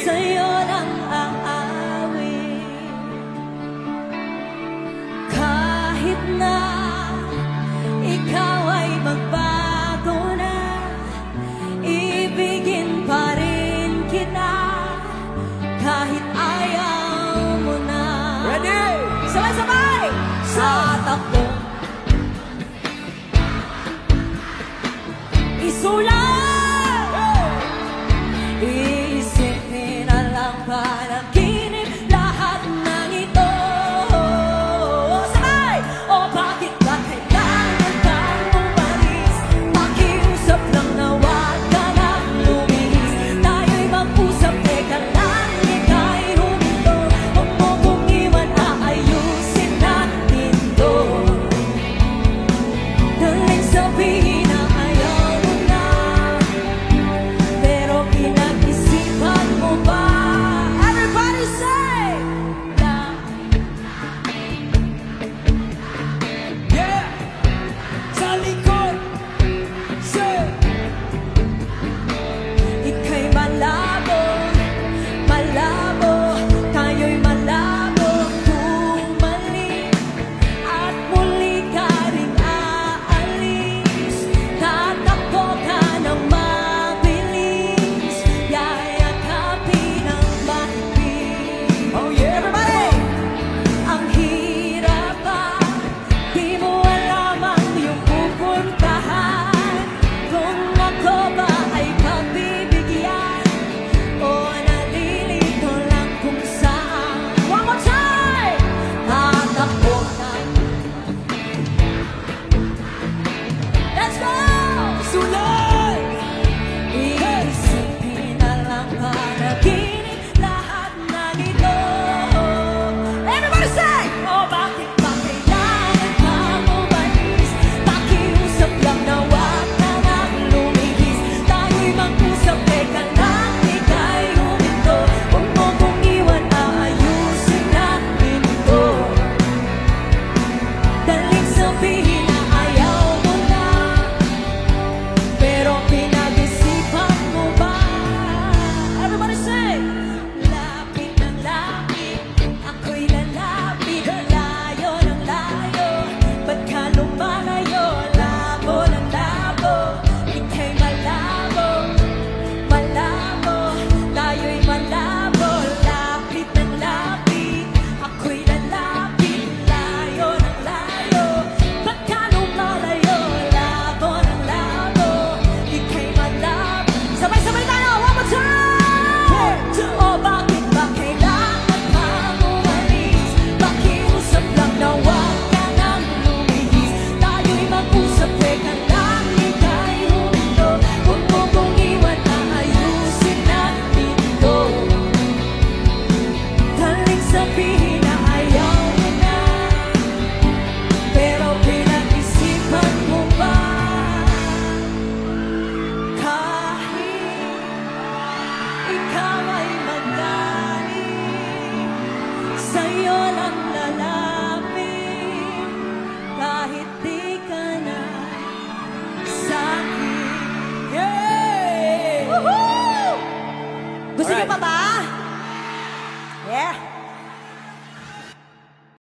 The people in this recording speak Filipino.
sa'yo lang aawin. Kahit na ikaw ay magbago na, ibigin pa rin kita kahit ayaw mo na. Ready? Sabay-sabay! Sa takbo isulat, iisipin na lang panaginip lahat ng ito. Sabay! O bakit ba kailangan kang umalis? Pakiusap lang na wag ka nang lumihis. Tayo'y mag-usap, teka lang, ika'y huminto. Huwag mo kong iwan, aayusin natin to. Daling sabihin na ayaw mo na, pero pinag-isipan mo ba? Everybody say! Yeah! Sa likod! Say! Ika'y malabo, malabo, tayo'y malabo kung mali, at muli ka rin aalis. Tatakbo ka ng mabilis, yayakapin ang mahigpit. Oh yeah, everybody! Ang hirap ba? Di mo alam ang iyong pupuntahan. Kung ako ba ay pagbibigyan o nalilito lang kung saan. One more time! Tatakbo na. Let's go! Sulat! Iisipin na lang panaginip lahat ng ito. Everybody say! O bakit ba kailangan kang umalis? Pakiusap lang na wag ka nang lumihis. Tayo'y mag-usap, teka lang, ika'y huminto. Huwag mo kong iwan, aayusin natin to. Daling sabihin na ayaw mo na, pero pinag-isipan mo ba? Everybody say! Lapit ng lapit, ako'y lalapit. Layo ng layo, ba't ka lumalayo? Labo ng labo, ika'y malabo, malabo, tayo'y malabo. Lapit ng lapit, ako'y lalapit. Layo ng layo, ba't ka lumalayo? Labo ng labo, ika'y malabo. Sabay-sabay tayo, one more time! O bakit ba kailangan kang umalis? Pakiusap lang na wag ka nang lumihis. Tayo'y mag-usap, teka lang, ika'y huminto. Huwag mo kong iwan, aayusin natin to. Daling sabihin na ayaw mo na, pero pinag-isipan mo ba? Kahit ikaw ay magaling, sa'yo lang